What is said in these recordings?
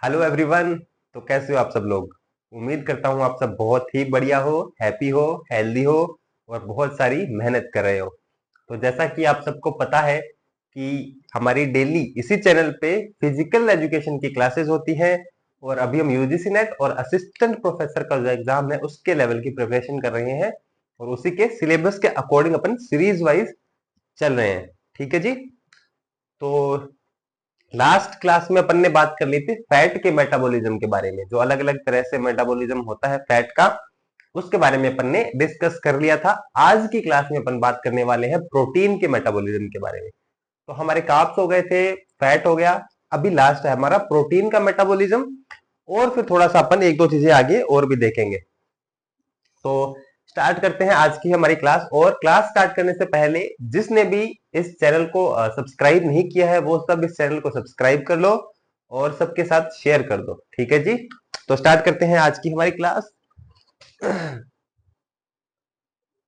Hello everyone. तो कैसे हो आप सब लोग। उम्मीद करता हूँ आप सब बहुत ही बढ़िया हो, हैप्पी हो, हेल्दी हो और बहुत सारी मेहनत कर रहे हो। तो जैसा कि आप सबको पता है कि हमारी डेली इसी चैनल पे फिजिकल एजुकेशन की क्लासेस होती हैं और अभी हम यूजीसी नेट और असिस्टेंट प्रोफेसर का जो एग्जाम है उसके लेवल की प्रिपरेशन कर रहे हैं और उसी के सिलेबस के अकॉर्डिंग अपन सीरीज वाइज चल रहे हैं। ठीक है जी। तो लास्ट क्लास में अपन ने बात कर ली थी फैट के मेटाबॉलिज्म के बारे में, जो अलग अलग तरह से मेटाबॉलिज्म होता है फैट का, उसके बारे में अपन ने डिस्कस कर लिया था। आज की क्लास में अपन बात करने वाले हैं प्रोटीन के मेटाबॉलिज्म के बारे में। तो हमारे कार्ब्स हो गए थे, फैट हो गया, अभी लास्ट है हमारा प्रोटीन का मेटाबॉलिज्म और फिर थोड़ा सा अपन एक दो चीजें आगे और भी देखेंगे। तो स्टार्ट करते हैं आज की हमारी क्लास। और क्लास स्टार्ट करने से पहले जिसने भी इस चैनल को सब्सक्राइब नहीं किया है वो सब इस चैनल को सब्सक्राइब कर लो और सबके साथ शेयर कर दो। ठीक है जी। तो स्टार्ट करते हैं आज की हमारी क्लास।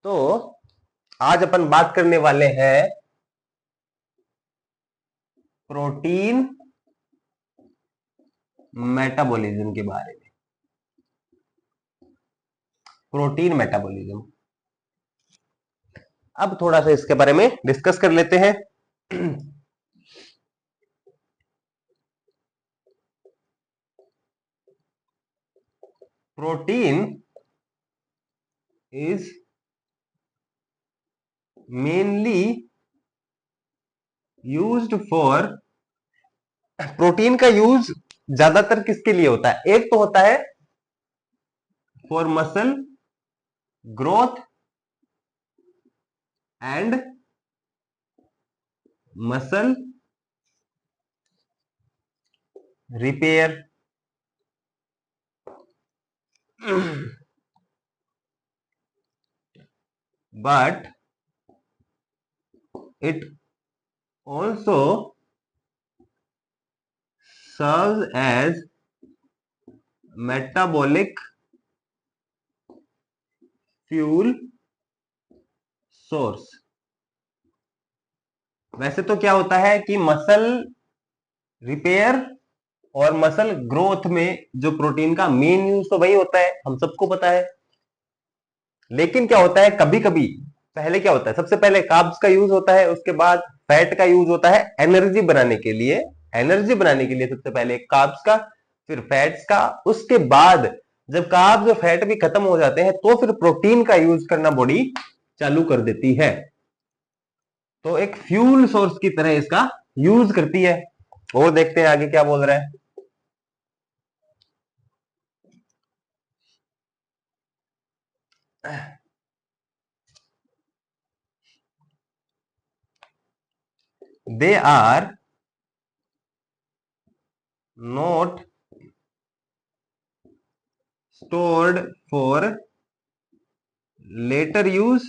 तो आज अपन बात करने वाले हैं प्रोटीन मेटाबॉलिज्म के बारे में। प्रोटीन मेटाबॉलिज्म, अब थोड़ा सा इसके बारे में डिस्कस कर लेते हैं। Protein is mainly used for, protein का यूज ज्यादातर किसके लिए होता है? एक तो होता है for muscle growth and muscle repair, but it also serves as metabolic fuel source। वैसे तो क्या होता है कि मसल रिपेयर और मसल ग्रोथ में जो प्रोटीन का मेन यूज तो वही होता है, हम सबको पता है। लेकिन क्या होता है कभी कभी, पहले क्या होता है, सबसे पहले कार्ब्स का यूज होता है, उसके बाद फैट का यूज होता है एनर्जी बनाने के लिए। एनर्जी बनाने के लिए सबसे पहले कार्ब्स का, फिर फैट्स का, उसके बाद जब कार्ब्स और फैट भी खत्म हो जाते हैं तो फिर प्रोटीन का यूज करना बॉडी चालू कर देती है। तो एक फ्यूल सोर्स की तरह इसका यूज करती है। और देखते हैं आगे क्या बोल रहा है। They are not stored for later use,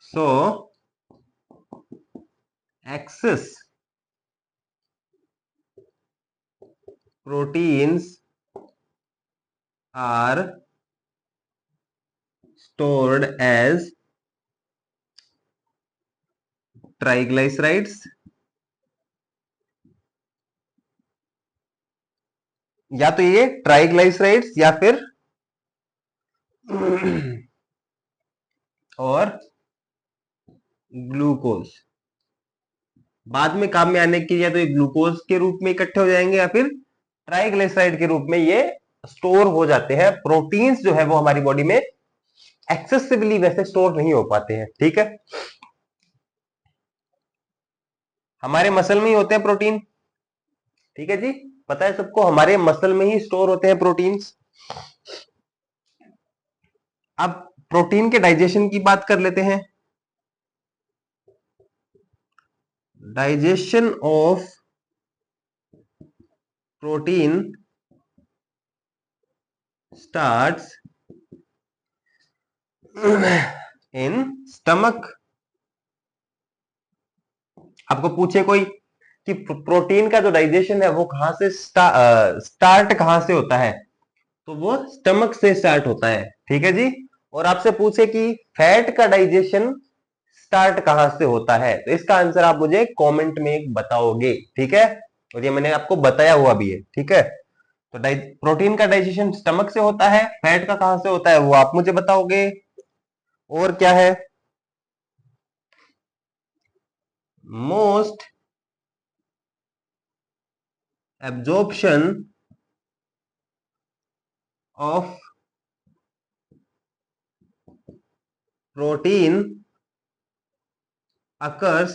so excess proteins are stored as triglycerides, या तो ये ट्राइग्लाइसराइड्स या फिर और ग्लूकोज बाद में काम में आने के लिए, या तो ये ग्लूकोज के रूप में इकट्ठे हो जाएंगे या फिर ट्राइग्लिसराइड के रूप में ये स्टोर हो जाते हैं। प्रोटीन्स जो है वो हमारी बॉडी में एक्सेसिवली वैसे स्टोर नहीं हो पाते हैं। ठीक है, हमारे मसल में ही होते हैं प्रोटीन। ठीक है जी, पता है सबको, हमारे मसल में ही स्टोर होते हैं प्रोटीन्स। अब प्रोटीन के डाइजेशन की बात कर लेते हैं। Digestion of protein starts in stomach. आपको पूछे कोई कि प्रोटीन का जो डाइजेशन है वो कहां से स्टार्ट कहां से होता है, तो वो स्टमक से स्टार्ट होता है। ठीक है जी। और आपसे पूछे कि फैट का डाइजेशन स्टार्ट कहां से होता है? तो इसका आंसर आप मुझे कमेंट में बताओगे, ठीक है। और ये मैंने आपको बताया हुआ भी है, ठीक है। तो प्रोटीन का डाइजेशन स्टमक से होता है, फैट का कहां से होता है वो आप मुझे बताओगे। और क्या है? Most absorption of protein occurs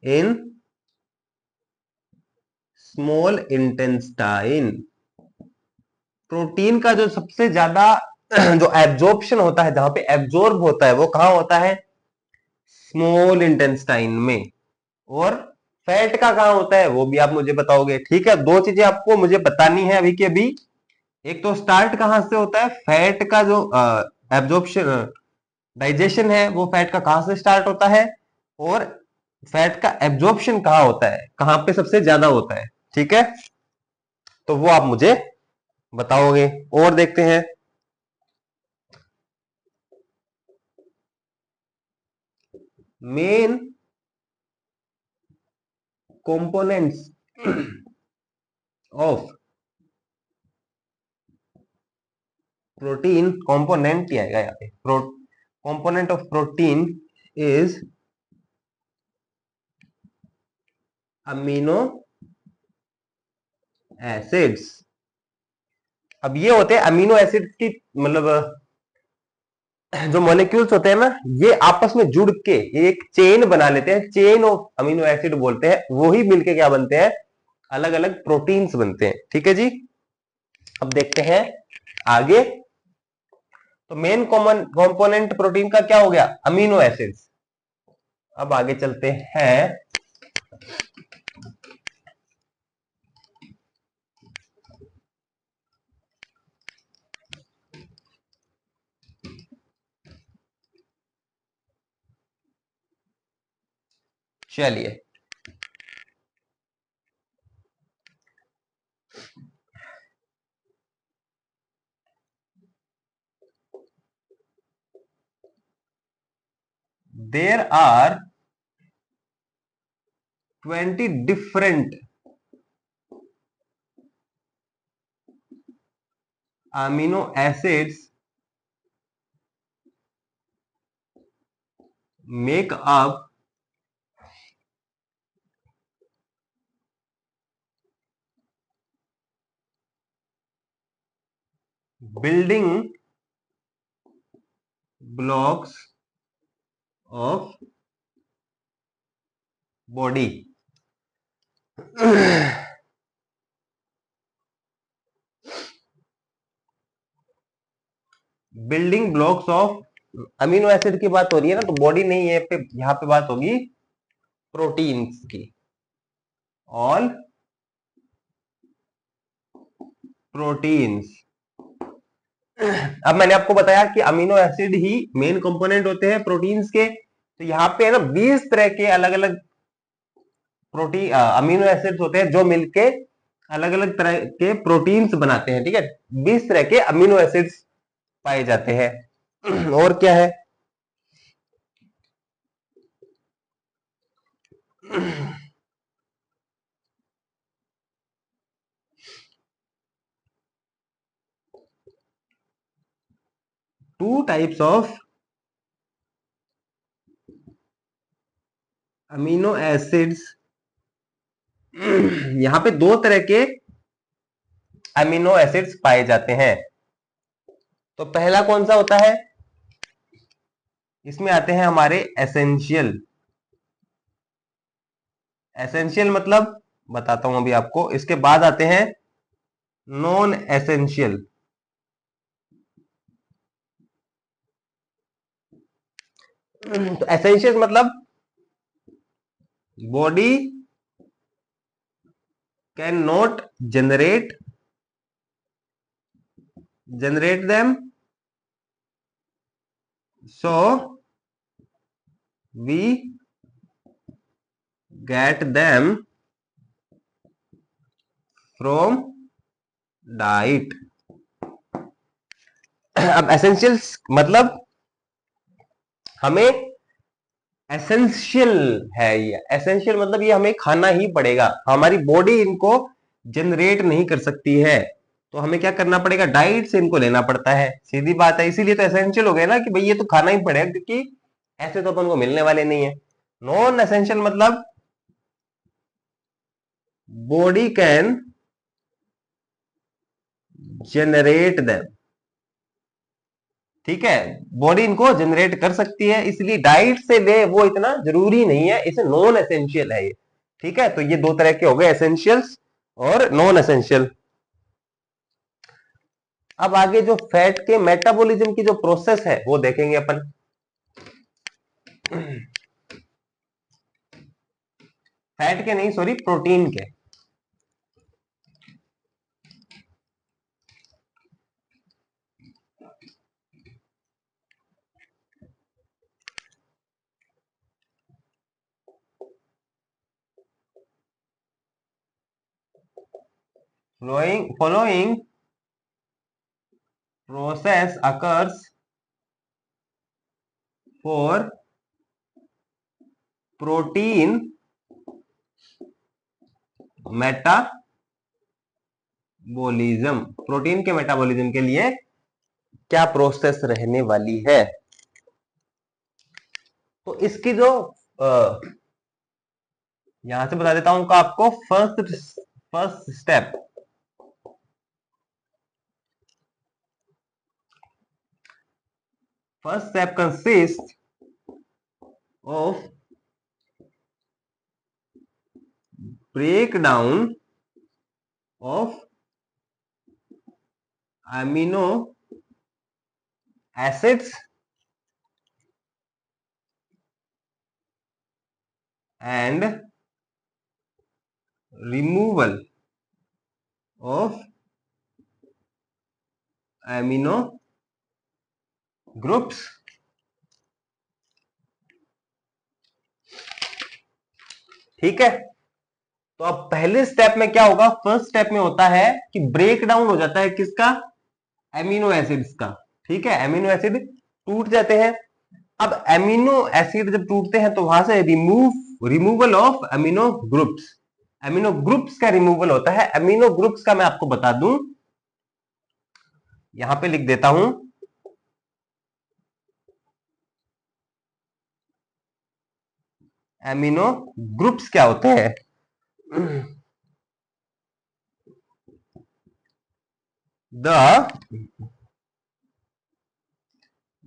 in small intestine. Protein का जो सबसे ज्यादा जो एब्जॉर्प्शन होता है, जहां पे एब्जॉर्ब होता है, वो कहां होता है? स्मॉल इंटेस्टाइन में। और फैट का कहां होता है वो भी आप मुझे बताओगे, ठीक है। दो चीजें आपको मुझे बतानी है अभी के अभी। एक तो स्टार्ट कहां से होता है, फैट का जो एब्जॉर्प्शन डाइजेशन है वो फैट का कहां से स्टार्ट होता है, और फैट का एब्जॉर्प्शन कहां होता है, कहां पे सबसे ज्यादा होता है, ठीक है। तो वो आप मुझे बताओगे। और देखते हैं, main components of protein, component ही आएगा यहाँ पे, component of protein is amino acids. अब ये होते हैं अमीनो एसिड की, मतलब जो मॉलिक्यूल्स होते हैं ना, ये आपस में जुड़ के ये एक चेन बना लेते हैं, चेन ऑफ अमीनो एसिड बोलते हैं। वो ही मिलके क्या बनते हैं? अलग अलग प्रोटीन्स बनते हैं, ठीक है जी। अब देखते हैं आगे। तो मेन कॉमन कंपोनेंट प्रोटीन का क्या हो गया? Amino acids. अब आगे चलते हैं। चलिए, there are 20 different amino acids make up building blocks of body। Building blocks of amino acid की बात हो रही है ना, तो बॉडी नहीं है पे, यहां पे बात होगी प्रोटीन्स की। All proteins. अब मैंने आपको बताया कि अमीनो एसिड ही मेन कंपोनेंट होते हैं प्रोटीन्स के। तो यहाँ पे है ना 20 तरह के अलग अलग प्रोटीन अमीनो एसिड्स होते हैं, जो मिलके अलग अलग तरह के प्रोटीन्स बनाते हैं, ठीक है। 20 तरह के अमीनो एसिड्स पाए जाते हैं। और क्या है? Two types of amino acids. यहां पे दो तरह के अमीनो एसिड्स पाए जाते हैं। तो पहला कौन सा होता है? इसमें आते हैं हमारे एसेंशियल। एसेंशियल मतलब बताता हूं अभी आपको। इसके बाद आते हैं नॉन एसेंशियल। तो एसेंशियल मतलब body can not generate them, so we get them from diet। अब एसेंशियल्स मतलब हमें एसेंशियल है ये। एसेंशियल मतलब ये हमें खाना ही पड़ेगा, हमारी बॉडी इनको जनरेट नहीं कर सकती है, तो हमें क्या करना पड़ेगा, डाइट से इनको लेना पड़ता है, सीधी बात है। इसीलिए तो एसेंशियल हो गया ना कि भाई ये तो खाना ही पड़ेगा, क्योंकि ऐसे तो अपन को मिलने वाले नहीं है। नॉन एसेंशियल मतलब बॉडी कैन जनरेट देम, ठीक है, बॉडी इनको जनरेट कर सकती है, इसलिए डाइट से ले वो इतना जरूरी नहीं है, इसे नॉन एसेंशियल है ये। ठीक है, तो ये दो तरह के हो गए, एसेंशियल्स और नॉन एसेंशियल। अब आगे जो फैट के मेटाबॉलिज्म की जो प्रोसेस है वो देखेंगे अपन। फैट के नहीं, सॉरी, प्रोटीन के। Following process occurs for protein metabolism. Protein के मेटाबॉलिज्म के लिए क्या प्रोसेस रहने वाली है, तो इसकी जो यहां से बता देता हूं का आपको। First step, consist of breakdown of amino acids and removal of amino groups। ठीक है, तो अब पहले स्टेप में क्या होगा, फर्स्ट स्टेप में होता है कि ब्रेक डाउन हो जाता है किसका, एमिनो एसिड्स का। ठीक है, एमिनो एसिड टूट जाते हैं। अब एमिनो एसिड जब टूटते हैं तो वहां से removal of amino groups, amino groups का रिमूवल होता है। एमिनो ग्रुप्स का मैं आपको बता दूं, यहां पे लिख देता हूं। एमिनो ग्रुप्स क्या होते हैं,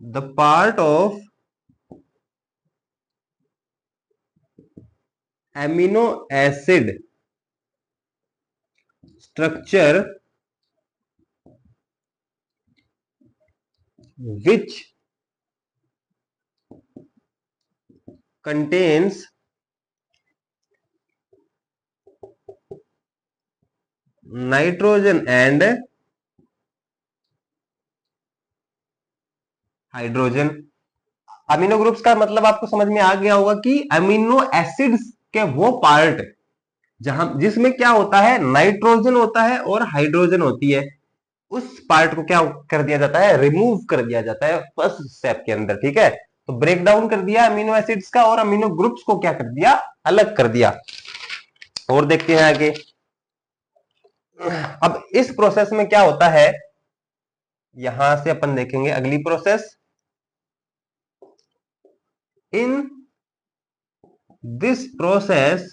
the part of amino acid structure which contains nitrogen and hydrogen. Amino groups का मतलब आपको समझ में आ गया होगा कि अमीनो एसिड्स के वो पार्ट जहां जिसमें क्या होता है, नाइट्रोजन होता है और हाइड्रोजन होती है, उस पार्ट को क्या कर दिया जाता है, रिमूव कर दिया जाता है फर्स्ट स्टेप के अंदर। ठीक है, तो ब्रेक डाउन कर दिया अमीनो एसिड्स का और अमीनो ग्रुप्स को क्या कर दिया, अलग कर दिया। और देखते हैं आगे। अब इस प्रोसेस में क्या होता है, यहां से अपन देखेंगे अगली process. In this process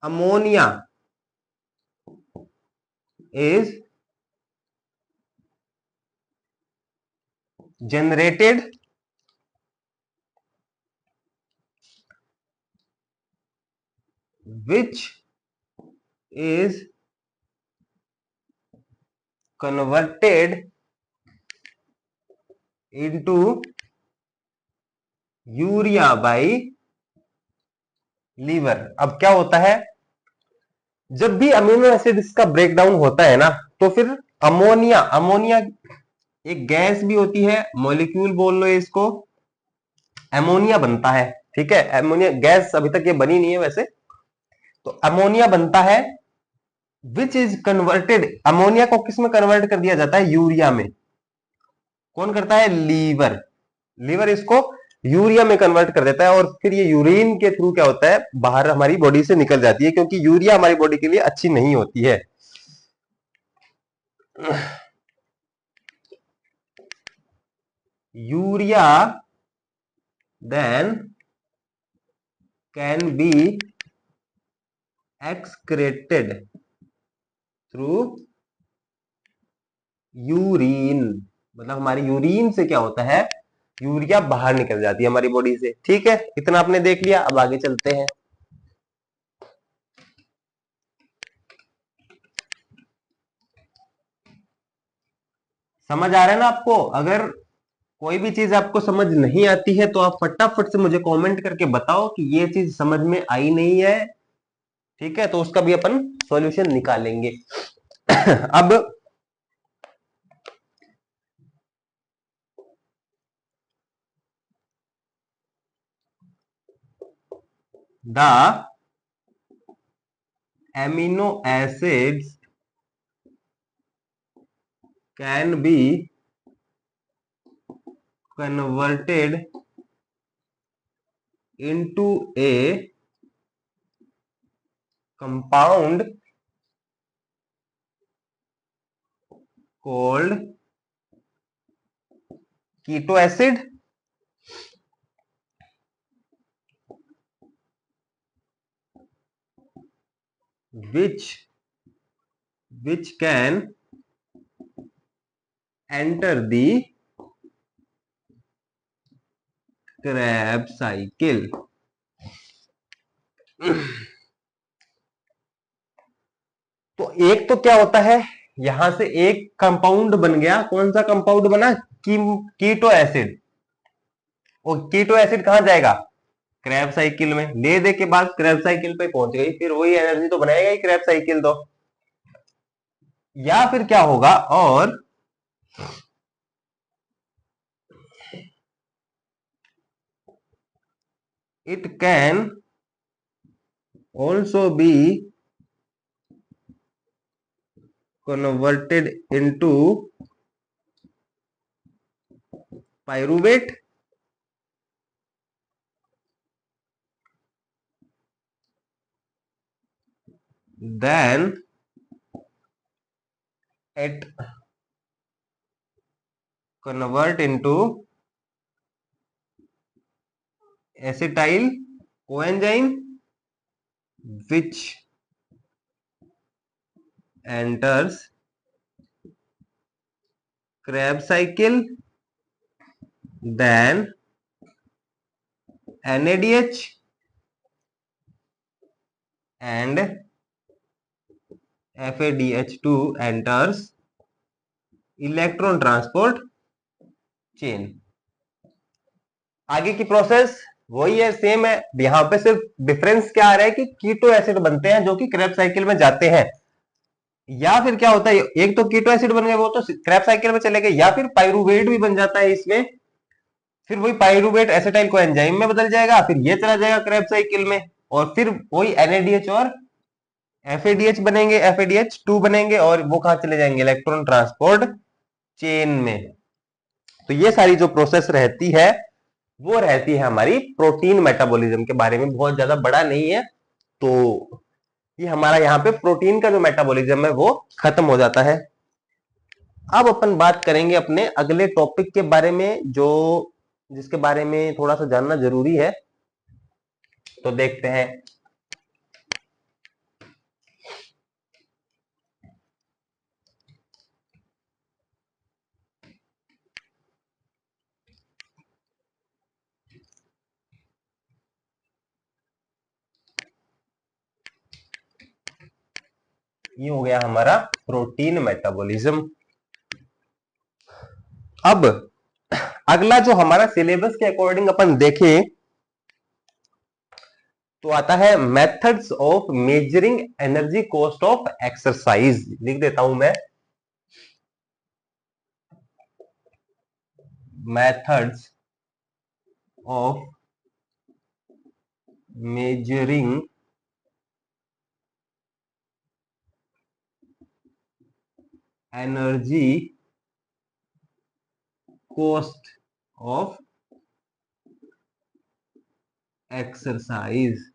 ammonia is generated which is converted into urea by liver. अब क्या होता है, जब भी अमीनो एसिड इसका ब्रेकडाउन होता है ना, तो फिर अमोनिया, अमोनिया एक गैस भी होती है, मॉलिक्यूल बोल लो इसको, अमोनिया बनता है। ठीक है, अमोनिया गैस अभी तक ये बनी नहीं है वैसे, तो अमोनिया बनता है विच इज कन्वर्टेड। अमोनिया को किस में कन्वर्ट कर दिया जाता है, यूरिया में। कौन करता है, लीवर। लीवर इसको यूरिया में कन्वर्ट कर देता है और फिर ये यूरिन के थ्रू क्या होता है, बाहर हमारी बॉडी से निकल जाती है, क्योंकि यूरिया हमारी बॉडी के लिए अच्छी नहीं होती है। Urea then can be excreted through urine, मतलब हमारी यूरिन से क्या होता है, यूरिया बाहर निकल जाती है हमारी बॉडी से। ठीक है, इतना आपने देख लिया, अब आगे चलते हैं। समझ आ रहा है ना आपको? अगर कोई भी चीज आपको समझ नहीं आती है तो आप फटाफट से मुझे कमेंट करके बताओ कि ये चीज समझ में आई नहीं है। ठीक है, तो उसका भी अपन सॉल्यूशन निकालेंगे। अब the amino acids can be converted into a compound called keto acid, which can enter the Krebs cycle। तो एक तो क्या होता है, यहां से एक कंपाउंड बन गया। कौन सा कंपाउंड बना? Keto acid. और कीटो एसिड कहां जाएगा? क्रैब साइकिल में। ले दे के बाद क्रैब साइकिल पे पहुंच गई, फिर वही एनर्जी तो बनाएगा ही क्रैब साइकिल तो। या फिर क्या होगा, और it can also be converted into pyruvate, then it convert into acetyl coenzyme, which enters Krebs cycle, then NADH and FADH2 enters electron transport chain। आगे की प्रोसेस वही है, सेम है। यहां पे सिर्फ डिफरेंस क्या आ रहा है कि कीटो एसिड बनते हैं जो कि क्रैब साइकिल में जाते हैं। या फिर क्या होता है, एक तो कीटो एसिड बन गए वो तो क्रैब साइकिल में चले गए, या फिर पाइरूवेट भी बन जाता है इसमें। फिर वही पाइरूवेट एसिटाइल को एंजाइम में बदल जाएगा, फिर ये चला जाएगा क्रैब साइकिल में, और फिर वही एनएडीएच और एफएडीएच बनेंगे, एफएडीएच 2 बनेंगे, और वो कहां चले जाएंगे? इलेक्ट्रॉन ट्रांसपोर्ट चेन में। तो ये सारी जो प्रोसेस रहती है वो रहती है हमारी प्रोटीन मेटाबॉलिज्म के बारे में, बहुत ज्यादा बड़ा नहीं है। तो ये हमारा यहाँ पे प्रोटीन का जो मेटाबॉलिज्म है वो खत्म हो जाता है। अब अपन बात करेंगे अपने अगले टॉपिक के बारे में, जो जिसके बारे में थोड़ा सा जानना जरूरी है। तो देखते हैं। ये हो गया हमारा प्रोटीन मेटाबॉलिज्म। अब अगला जो हमारा सिलेबस के अकॉर्डिंग अपन देखें तो आता है methods of measuring energy cost of exercise. लिख देता हूं मैं, methods of measuring energy cost of exercise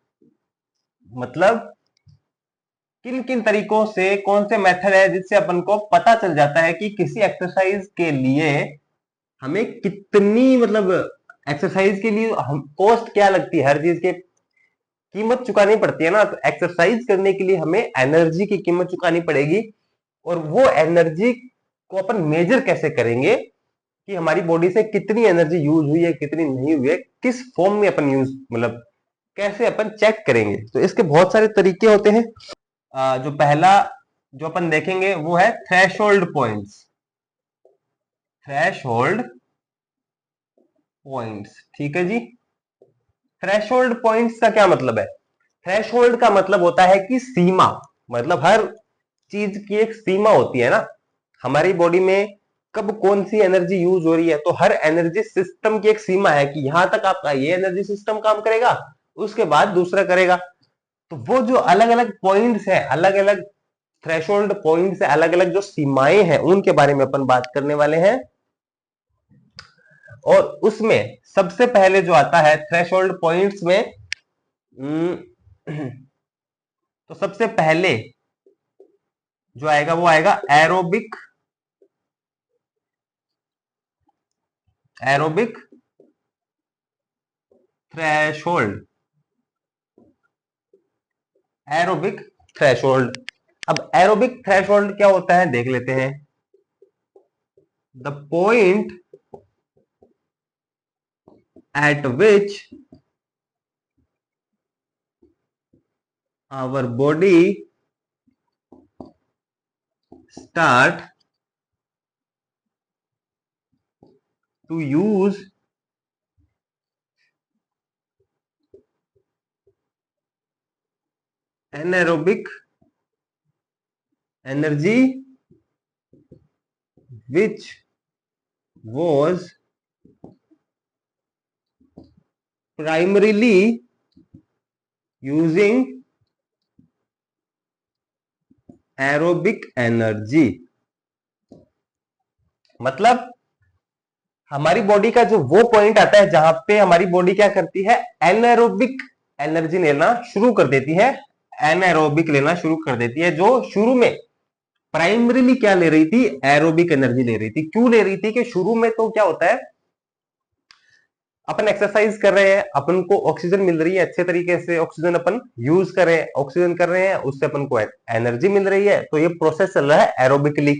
मतलब किन किन तरीकों से, कौन से मेथड है जिससे अपन को पता चल जाता है कि किसी एक्सरसाइज के लिए हमें कितनी, मतलब एक्सरसाइज के लिए हम कॉस्ट क्या लगती है, हर चीज के कीमत चुकानी पड़ती है ना। तो एक्सरसाइज करने के लिए हमें एनर्जी की कीमत चुकानी पड़ेगी, और वो एनर्जी को अपन मेजर कैसे करेंगे कि हमारी बॉडी से कितनी एनर्जी यूज हुई है, कितनी नहीं हुई है, किस फॉर्म में अपन यूज, मतलब कैसे अपन चेक करेंगे। तो इसके बहुत सारे तरीके होते हैं। जो पहला जो अपन देखेंगे वो है थ्रेशोल्ड पॉइंट्स। थ्रेशोल्ड पॉइंट्स, ठीक है जी। थ्रेशोल्ड पॉइंट्स का क्या मतलब है? थ्रेशोल्ड का मतलब होता है कि सीमा, मतलब हर चीज की एक सीमा होती है ना। हमारी बॉडी में कब कौन सी एनर्जी यूज हो रही है, तो हर एनर्जी सिस्टम की एक सीमा है कि यहां तक आपका ये एनर्जी सिस्टम काम करेगा, उसके बाद दूसरा करेगा। तो वो जो अलग अलग पॉइंट्स है, अलग अलग थ्रेशोल्ड पॉइंट्स है, अलग अलग जो सीमाएं हैं, उनके बारे में अपन बात करने वाले हैं। और उसमें सबसे पहले जो आता है थ्रेशोल्ड पॉइंट्स में, तो सबसे पहले जो आएगा वो आएगा aerobic, aerobic threshold, aerobic threshold. अब एरोबिक थ्रेशोल्ड क्या होता है देख लेते हैं। The point at which our body start to use anaerobic energy which was primarily using aerobic energy। मतलब हमारी बॉडी का जो वो पॉइंट आता है जहां पे हमारी बॉडी क्या करती है, एनारोबिक एनर्जी लेना शुरू कर देती है, एनारोबिक लेना शुरू कर देती है। जो शुरू में प्राइमरीली क्या ले रही थी, एरोबिक एनर्जी ले रही थी। क्यों ले रही थी कि शुरू में तो क्या होता है, अपन एक्सरसाइज कर रहे हैं, अपन को ऑक्सीजन मिल रही है, अच्छे तरीके से ऑक्सीजन अपन यूज कर रहे हैं, ऑक्सीजन कर रहे हैं, उससे अपन को एनर्जी मिल रही है, तो ये प्रोसेस चल रहा है एरोबिकली।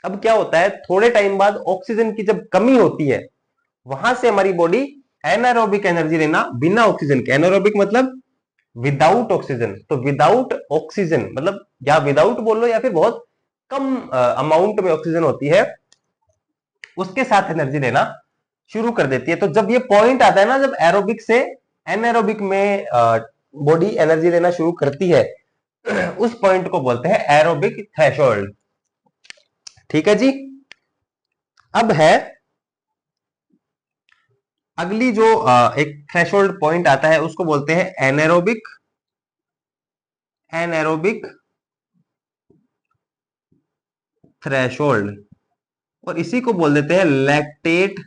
अब क्या होता है, थोड़े टाइम बाद ऑक्सीजन की जब कमी होती है, वहां से हमारी बॉडी एनारोबिक एनर्जी लेना, बिना ऑक्सीजन के, एनारोबिक मतलब विदाउट ऑक्सीजन, तो विदाउट ऑक्सीजन मतलब या विदाउट बोल लो या फिर बहुत कम अमाउंट में ऑक्सीजन होती है, उसके साथ एनर्जी लेना शुरू कर देती है। तो जब ये पॉइंट आता है ना, जब एरोबिक से एनारोबिक में बॉडी एनर्जी लेना शुरू करती है, उस पॉइंट को बोलते हैं एरोबिक थ्रेशोल्ड। ठीक है जी। अब है अगली जो एक थ्रेशोल्ड पॉइंट आता है, उसको बोलते हैं एनारोबिक, एनारोबिक थ्रेशोल्ड, और इसी को बोल देते हैं लैक्टेट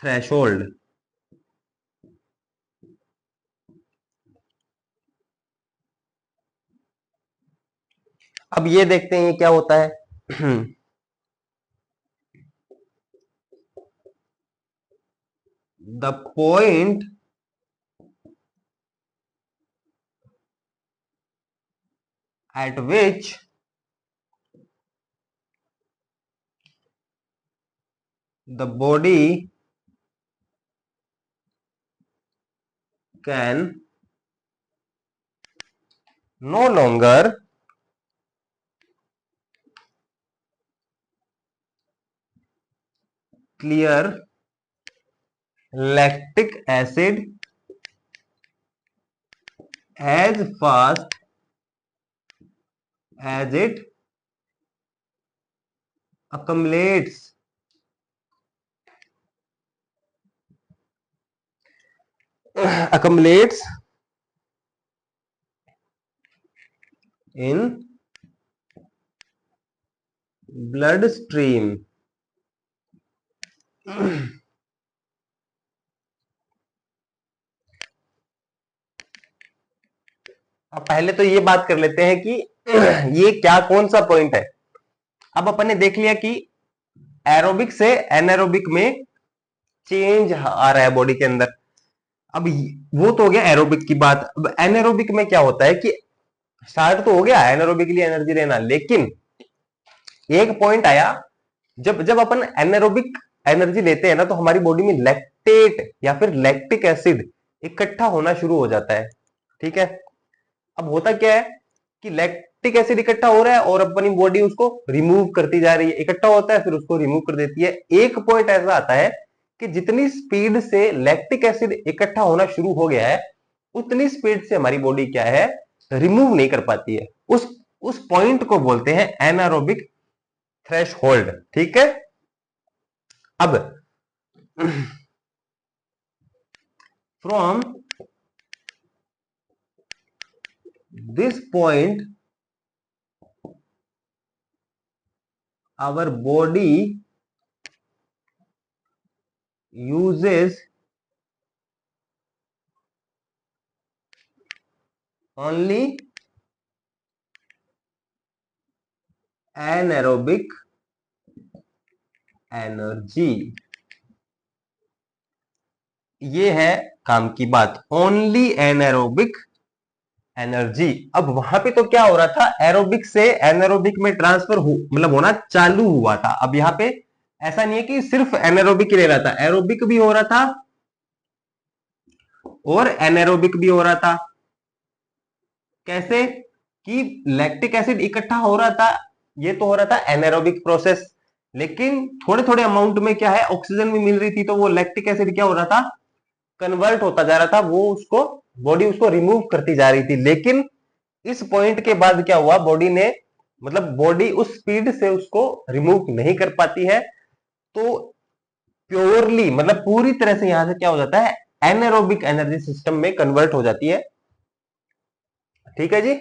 थ्रेशोल्ड। अब ये देखते हैं ये क्या होता है। The point at which the body can no longer clear lactic acid as fast as it accumulates accumulates in bloodstream। पहले तो ये बात कर लेते हैं कि ये क्या कौन सा पॉइंट है। अब अपन ने देख लिया कि एरोबिक से एनारोबिक में चेंज आ रहा है बॉडी के अंदर। अब वो तो हो गया एरोबिक की बात। अब एनारोबिक में क्या होता है कि स्टार्ट तो हो गया एनारोबिक के लिए एनर्जी लेना, लेकिन एक पॉइंट आया जब जब अपन एनारोबिक एनर्जी लेते हैं ना, तो हमारी बॉडी में लैक्टेट या फिर लैक्टिक एसिड इकट्ठा होना शुरू हो जाता है। ठीक है, अब होता क्या है कि लैक्टिक एसिड इकट्ठा हो रहा है और अपनी बॉडी उसको रिमूव करती जा रही है, इकट्ठा होता है फिर उसको रिमूव कर देती है। एक पॉइंट ऐसा आता है कि जितनी स्पीड से लैक्टिक एसिड इकट्ठा होना शुरू हो गया है, उतनी स्पीड से हमारी बॉडी क्या है, रिमूव नहीं कर पाती है। उस पॉइंट को बोलते हैं एनारोबिक थ्रेशहोल्ड। ठीक है, अब from this point our body uses only anaerobic energy। ये है काम की बात, ओनली एनारोबिक एनर्जी। अब वहां पे तो क्या हो रहा था, एरोबिक से एनारोबिक में ट्रांसफर मतलब होना चालू हुआ था। अब यहाँ पे ऐसा नहीं है कि सिर्फ एनारोबिक ही ले रहा था, एरोबिक भी हो रहा था और एनारोबिक भी हो रहा था। कैसे कि लैक्टिक एसिड इकट्ठा हो रहा था, ये तो हो रहा था एनारोबिक प्रोसेस, लेकिन थोड़े थोड़े अमाउंट में क्या है, ऑक्सीजन भी मिल रही थी, तो वो लैक्टिक एसिड क्या हो रहा था, कन्वर्ट होता जा रहा था, वो उसको बॉडी उसको रिमूव करती जा रही थी। लेकिन इस पॉइंट के बाद क्या हुआ, बॉडी ने मतलब बॉडी उस स्पीड से उसको रिमूव नहीं कर पाती है, तो प्योरली मतलब पूरी तरह से यहां से क्या हो जाता है, एनारोबिक एनर्जी सिस्टम में कन्वर्ट हो जाती है। ठीक है जी,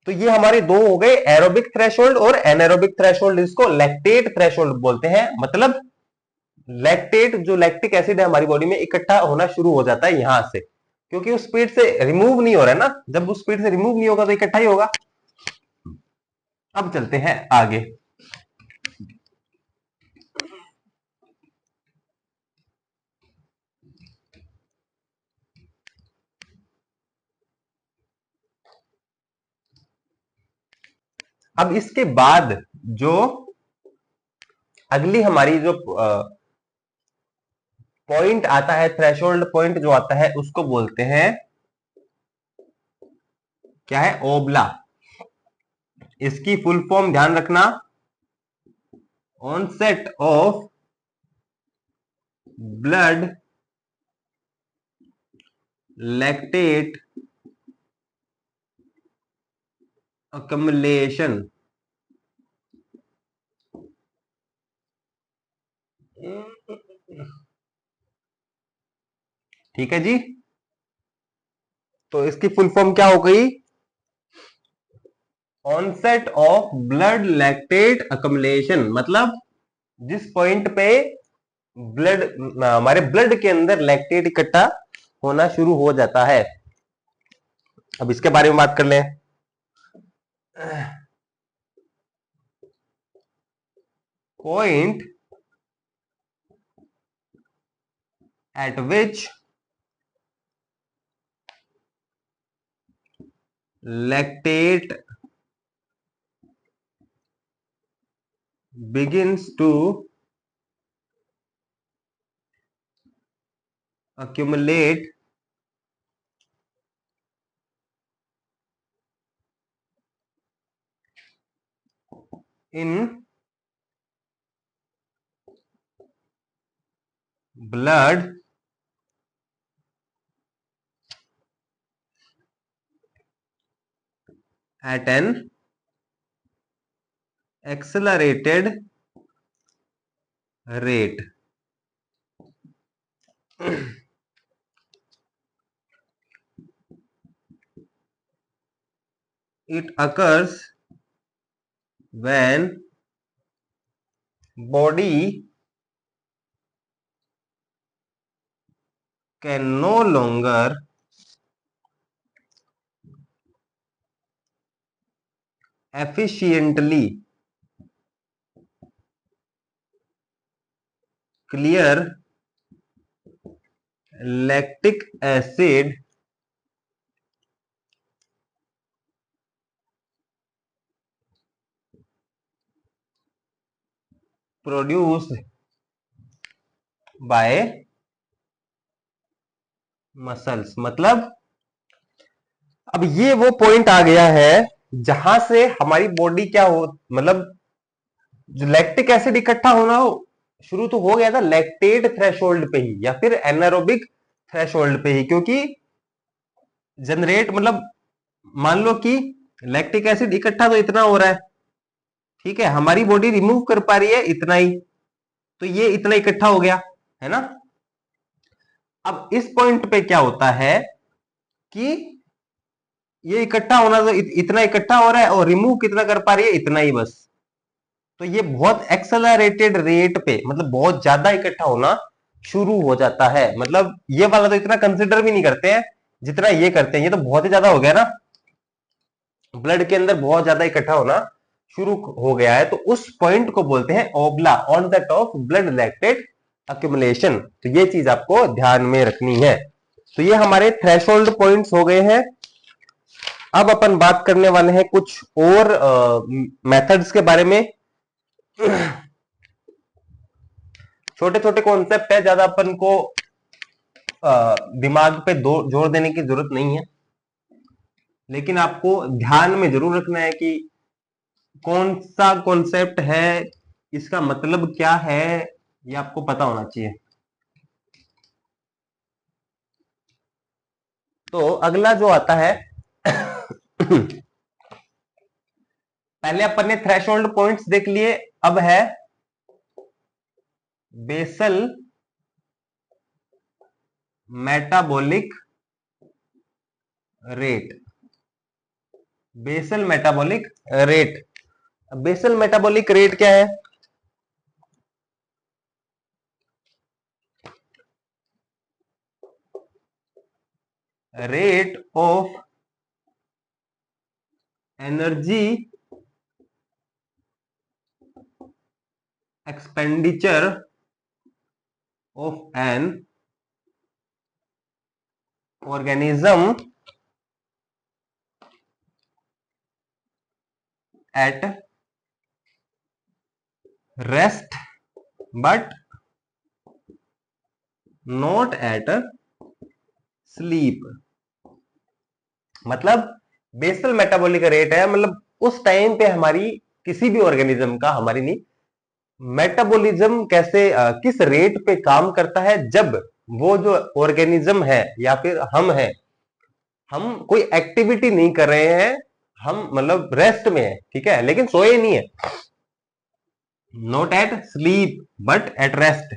तो ये हमारे दो हो गए, एरोबिक थ्रेशोल्ड और एनारोबिक थ्रेशोल्ड। इसको लैक्टेट थ्रेशोल्ड बोलते हैं, मतलब लैक्टेट जो लैक्टिक एसिड है हमारी बॉडी में इकट्ठा होना शुरू हो जाता है यहां से, क्योंकि उस स्पीड से रिमूव नहीं हो रहा है ना, जब उस स्पीड से रिमूव नहीं होगा तो इकट्ठा ही होगा। अब चलते हैं आगे। अब इसके बाद जो अगली हमारी जो पॉइंट आता है, थ्रेशोल्ड पॉइंट जो आता है, उसको बोलते हैं क्या है, ओब्ला। इसकी फुल फॉर्म ध्यान रखना, onset of blood lactate accumulation। ठीक है जी, तो इसकी फुल फॉर्म क्या हो गई, onset of blood lactate accumulation। मतलब जिस पॉइंट पे ब्लड हमारे ब्लड के अंदर लैक्टेट इकट्ठा होना शुरू हो जाता है। अब इसके बारे में बात कर लें। Point at which lactate begins to accumulate in blood at an accelerated rate। It occurs when body can no longer efficiently clear lactic acid produced by muscles. मतलब अब ये वो पॉइंट आ गया है जहां से हमारी बॉडी क्या हो, मतलब जो लैक्टिक एसिड इकट्ठा होना हो शुरू तो हो गया था लैक्टेट थ्रेशोल्ड पे ही या फिर एनारोबिक थ्रेशोल्ड पे ही, क्योंकि जनरेट मतलब मान लो कि लैक्टिक एसिड इकट्ठा तो इतना हो रहा है, ठीक है, हमारी बॉडी रिमूव कर पा रही है इतना ही, तो ये इतना इकट्ठा हो गया है ना। अब इस पॉइंट पे क्या होता है कि ये इकट्ठा होना तो इतना इकट्ठा हो रहा है और रिमूव कितना कर पा रही है, इतना ही बस। तो ये बहुत एक्सेलरेटेड रेट पे मतलब बहुत ज्यादा इकट्ठा होना शुरू हो जाता है। मतलब ये वाला तो इतना कंसिडर भी नहीं करते हैं जितना ये करते हैं, ये तो बहुत ही ज्यादा हो गया ना, ब्लड के अंदर बहुत ज्यादा इकट्ठा होना शुरू हो गया है। तो उस पॉइंट को बोलते हैं OBLA, on the top blood lactate accumulation. तो ये चीज आपको ध्यान में रखनी है। तो ये हमारे थ्रेशोल्ड पॉइंट्स हो गए हैं। अब अपन बात करने वाले हैं कुछ और मेथड्स के बारे में। छोटे छोटे कॉन्सेप्ट है, ज्यादा अपन को दिमाग पे जोर देने की जरूरत नहीं है, लेकिन आपको ध्यान में जरूर रखना है कि कौन सा कॉन्सेप्ट है, इसका मतलब क्या है, ये आपको पता होना चाहिए। तो अगला जो आता है पहले अपन ने थ्रेशोल्ड पॉइंट्स देख लिए, अब है basal metabolic rate. Basal metabolic rate, basal metabolic rate क्या है? Rate of energy expenditure of an organism at rest but not at sleep। मतलब बेसल मेटाबॉलिक रेट है, मतलब उस टाइम पे हमारी किसी भी ऑर्गेनिज्म का, हमारी नहीं, मेटाबॉलिज्म कैसे किस रेट पे काम करता है जब वो जो ऑर्गेनिज्म है या फिर हम है, हम कोई एक्टिविटी नहीं कर रहे हैं, हम मतलब रेस्ट में है, ठीक है, लेकिन सोए नहीं है। Not at sleep but at rest.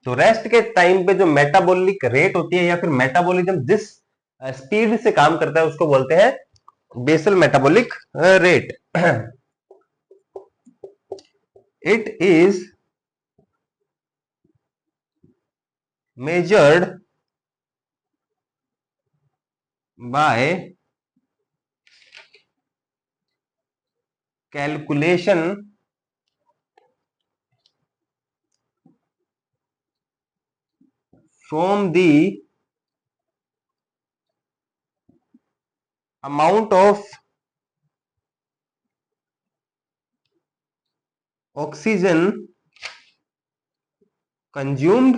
तो रेस्ट के टाइम पे जो मेटाबॉलिक रेट होती है या फिर मेटाबॉलिज्म जिस स्पीड से काम करता है उसको बोलते हैं basal metabolic rate. It is measured by calculation from the amount of oxygen consumed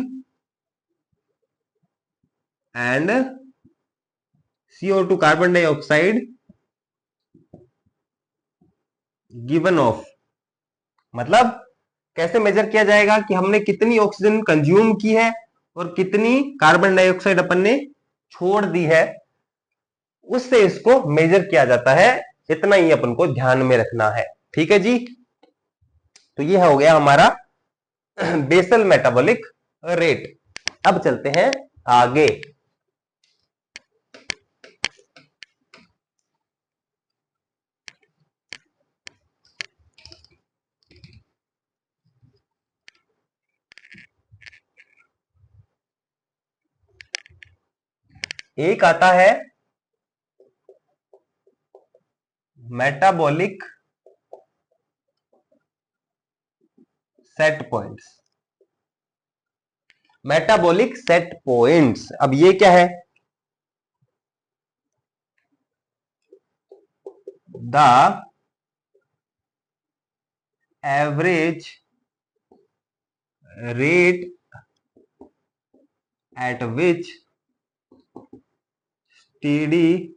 and CO2 carbon dioxide given off. मतलब कैसे मेजर किया जाएगा कि हमने कितनी ऑक्सीजन कंज्यूम की है और कितनी कार्बन डाइऑक्साइड अपन ने छोड़ दी है, उससे इसको मेजर किया जाता है। इतना ही अपन को ध्यान में रखना है, ठीक है जी। तो ये हो गया हमारा बेसल मेटाबॉलिक रेट। अब चलते हैं आगे। एक आता है metabolic set points. Metabolic set points, अब ये क्या है? The average rate at which steady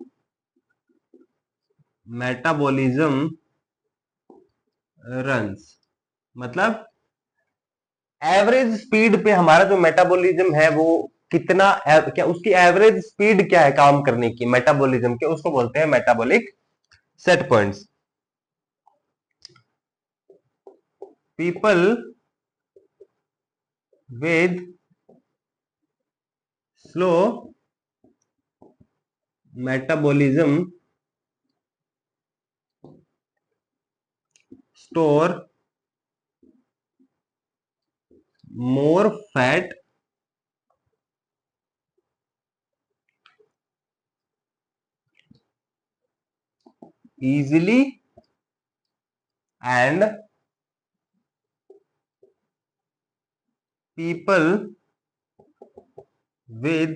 metabolism runs. मतलब एवरेज स्पीड पे हमारा जो मेटाबॉलिज्म है वो कितना, क्या उसकी एवरेज स्पीड क्या है काम करने की मेटाबॉलिज्म के, उसको बोलते हैं metabolic set points. People with slow metabolism store more fat easily and people with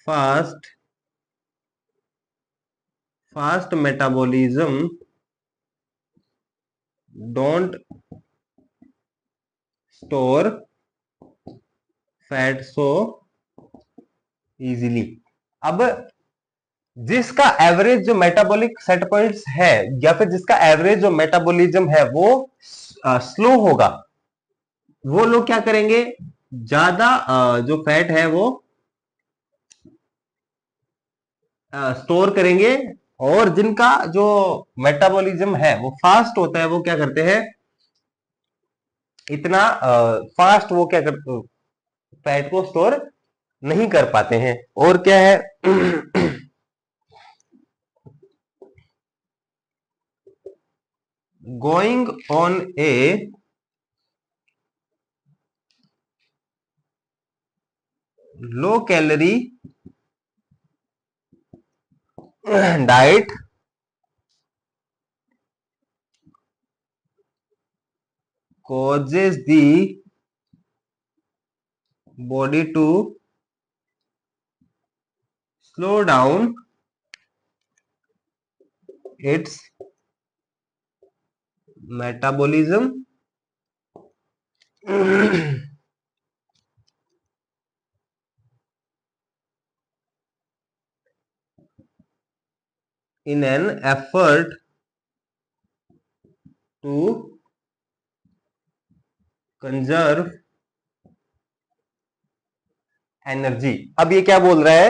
fast metabolism don't store fat so easily। अब जिसका एवरेज जो मेटाबॉलिक सेट पॉइंट्स है या फिर जिसका एवरेज जो मेटाबॉलिज्म है वो स्लो होगा, वो लोग क्या करेंगे, ज्यादा जो फैट है वो स्टोर करेंगे, और जिनका जो मेटाबॉलिज्म है वो फास्ट होता है वो क्या करते हैं, इतना फास्ट वो क्या करते, फैट को स्टोर नहीं कर पाते हैं। और क्या है going on A low calorie diet causes the body to slow down its metabolism in an effort to conserve energy. अब ये क्या बोल रहा है,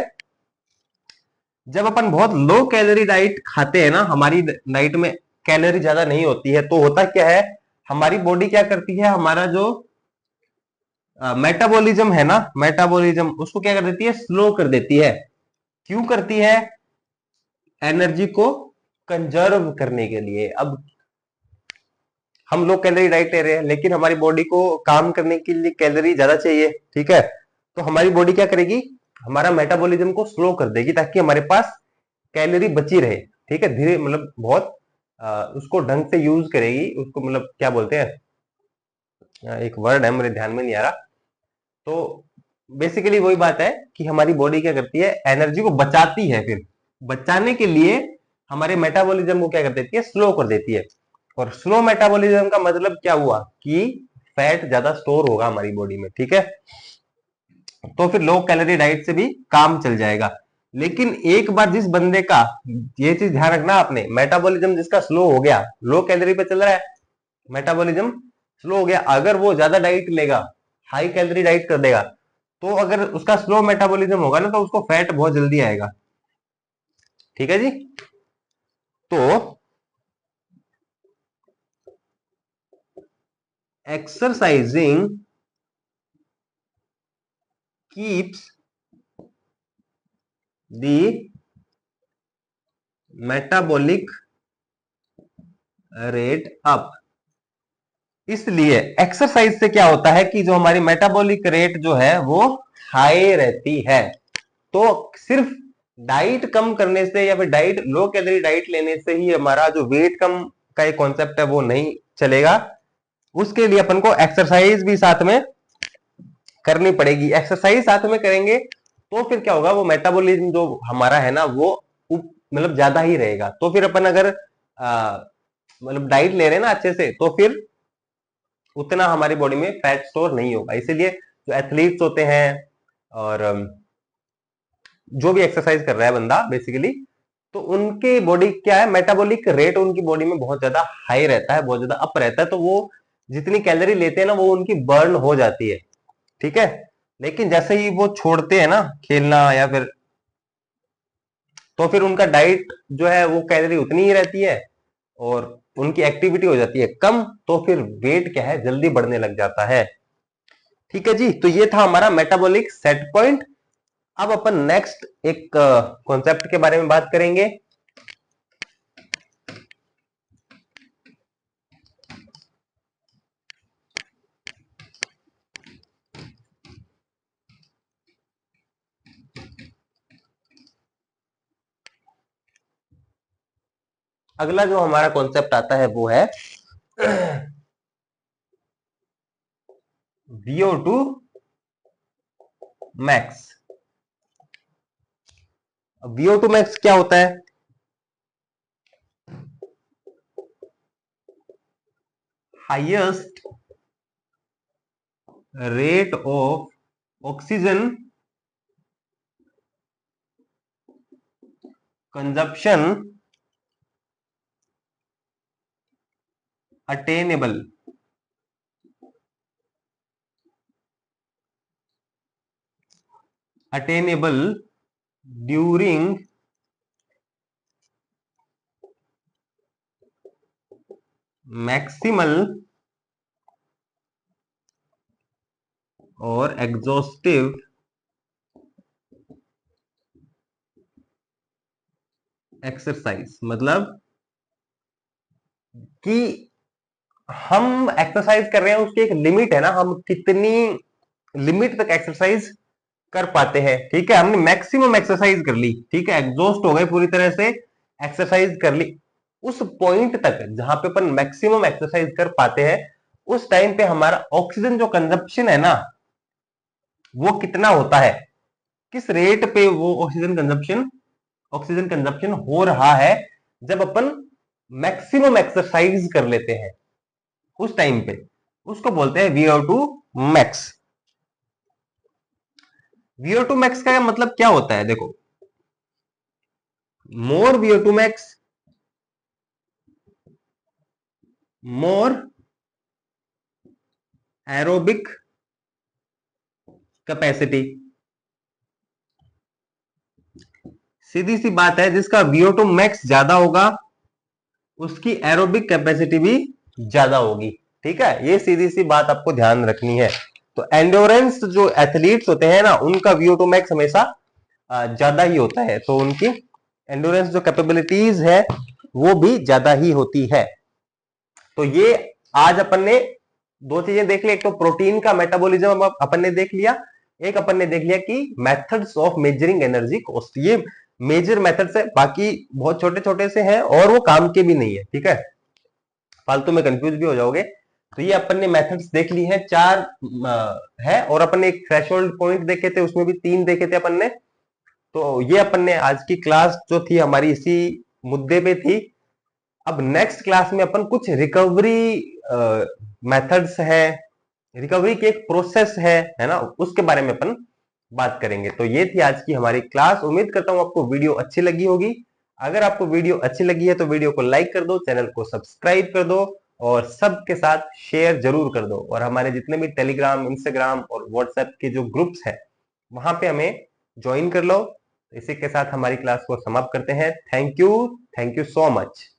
जब अपन बहुत लो कैलोरी डाइट खाते हैं ना, हमारी डाइट में कैलोरी ज्यादा नहीं होती है, तो होता क्या है, हमारी बॉडी क्या करती है, हमारा जो मेटाबॉलिज्म है ना, मेटाबॉलिज्म उसको क्या कर देती है, स्लो कर देती है। क्यों करती है? एनर्जी को कंजर्व करने के लिए। अब हम लोग कैलोरी डाइट ले रहे हैं लेकिन हमारी बॉडी को काम करने के लिए कैलोरी ज्यादा चाहिए, ठीक है, तो हमारी बॉडी क्या करेगी, हमारा मेटाबॉलिज्म को स्लो कर देगी ताकि हमारे पास कैलोरी बची रहे, ठीक है, धीरे मतलब बहुत उसको ढंग से यूज करेगी उसको, मतलब क्या बोलते हैं, एक वर्ड है मेरे ध्यान में नहीं आ रहा। तो बेसिकली वही बात है कि हमारी बॉडी क्या करती है, एनर्जी को बचाती है, फिर बचाने के लिए हमारे मेटाबॉलिज्म को क्या कर देती है, स्लो कर देती है। और स्लो मेटाबॉलिज्म का मतलब क्या हुआ कि फैट ज्यादा स्टोर होगा हमारी बॉडी में, ठीक है, तो फिर लो कैलोरी डाइट से भी काम चल जाएगा। लेकिन एक बार जिस बंदे का, ये चीज ध्यान रखना आपने, मेटाबॉलिज्म जिसका स्लो हो गया, लो कैलोरी पे चल रहा है, मेटाबॉलिज्म स्लो हो गया, अगर वो ज्यादा डाइट लेगा, हाई कैलोरी डाइट कर देगा, तो अगर उसका स्लो मेटाबॉलिज्म होगा ना, तो उसको फैट बहुत जल्दी आएगा, ठीक है जी। तो exercising keeps the metabolic rate up। इसलिए एक्सरसाइज से क्या होता है कि जो हमारी मेटाबॉलिक रेट जो है वो हाई रहती है। तो सिर्फ डाइट कम करने से या फिर डाइट लो कैलोरी डाइट लेने से ही हमारा जो वेट कम का एक कॉन्सेप्ट है वो नहीं चलेगा। उसके लिए अपन को एक्सरसाइज भी साथ में करनी पड़ेगी। एक्सरसाइज साथ में करेंगे तो फिर क्या होगा, वो मेटाबॉलिज्म जो हमारा है ना वो मतलब ज्यादा ही रहेगा। तो फिर अपन अगर मतलब डाइट ले रहे हैं ना अच्छे से, तो फिर उतना हमारी बॉडी में फैट स्टोर नहीं होगा। इसीलिए जो एथलीट्स होते हैं और जो भी एक्सरसाइज कर रहा है बंदा बेसिकली, तो उनकी बॉडी क्या है, मेटाबॉलिक रेट उनकी बॉडी में बहुत ज्यादा हाई रहता है, बहुत ज्यादा अप रहता है। तो वो जितनी कैलोरी लेते हैं ना वो उनकी बर्न हो जाती है, ठीक है। लेकिन जैसे ही वो छोड़ते हैं ना खेलना या फिर, तो फिर उनका डाइट जो है वो कैलोरी उतनी ही रहती है और उनकी एक्टिविटी हो जाती है कम, तो फिर वेट क्या है जल्दी बढ़ने लग जाता है। ठीक है जी, तो ये था हमारा मेटाबॉलिक सेट पॉइंट। अब अपन नेक्स्ट एक कॉन्सेप्ट के बारे में बात करेंगे। अगला जो हमारा कॉन्सेप्ट आता है वो है VO2 मैक्स। VO2 मैक्स क्या होता है? Highest rate of oxygen consumption attainable during maximal और एग्जॉस्टिव एक्सरसाइज। मतलब कि हम एक्सरसाइज कर रहे हैं, उसकी एक लिमिट है ना, हम कितनी लिमिट तक एक्सरसाइज कर पाते हैं। ठीक है, हमने मैक्सिमम एक्सरसाइज कर ली, ठीक है, एग्जॉस्ट हो गए पूरी तरह से, एक्सरसाइज कर ली। उस पॉइंट तक जहां पे अपन मैक्सिमम एक्सरसाइज कर पाते हैं, उस टाइम पे हमारा ऑक्सीजन जो कंजप्शन है ना वो कितना होता है, किस रेट पे वो ऑक्सीजन कंजप्शन हो रहा है जब अपन मैक्सिमम एक्सरसाइज कर लेते हैं, उस टाइम पे उसको बोलते हैं VO2 मैक्स। VO2 मैक्स का मतलब क्या होता है? देखो, मोर VO2 मैक्स, मोर एरोबिक कैपेसिटी। सीधी सी बात है, जिसका VO2 मैक्स ज्यादा होगा उसकी एरोबिक कैपेसिटी भी ज्यादा होगी। ठीक है, ये सीधी सी बात आपको ध्यान रखनी है। तो एंडोरेंस जो एथलीट्स होते हैं ना उनका VO2 मैक्स हमेशा ज्यादा ही होता है, तो उनकी एंडोरेंस जो कैपेबिलिटीज है वो भी ज्यादा ही होती है। तो ये आज अपन ने दो चीजें देख ली, एक तो प्रोटीन का मेटाबॉलिज्म अपन ने देख लिया, एक अपन ने देख लिया कि methods of measuring energy cost. ये मेजर मेथड्स है, बाकी बहुत छोटे छोटे से हैं और वो काम के भी नहीं है। ठीक है, फालतू में कंफ्यूज भी हो जाओगे। तो ये अपन ने मेथड्स देख ली हैं, चार है, और अपन ने एक थ्रेशोल्ड पॉइंट देखे थे, उसमें भी 3 देखे थे अपन ने। तो ये अपन ने आज की क्लास जो थी हमारी इसी मुद्दे पे थी। अब नेक्स्ट क्लास में अपन कुछ रिकवरी मेथड्स है, रिकवरी की एक प्रोसेस है ना, उसके बारे में अपन बात करेंगे। तो ये थी आज की हमारी क्लास। उम्मीद करता हूं आपको वीडियो अच्छी लगी होगी। अगर आपको वीडियो अच्छी लगी है तो वीडियो को लाइक कर दो, चैनल को सब्सक्राइब कर दो और सबके साथ शेयर जरूर कर दो। और हमारे जितने भी टेलीग्राम, इंस्टाग्राम और व्हाट्सएप के जो ग्रुप्स है वहां पे हमें ज्वाइन कर लो। इसी के साथ हमारी क्लास को समाप्त करते हैं। Thank you so much.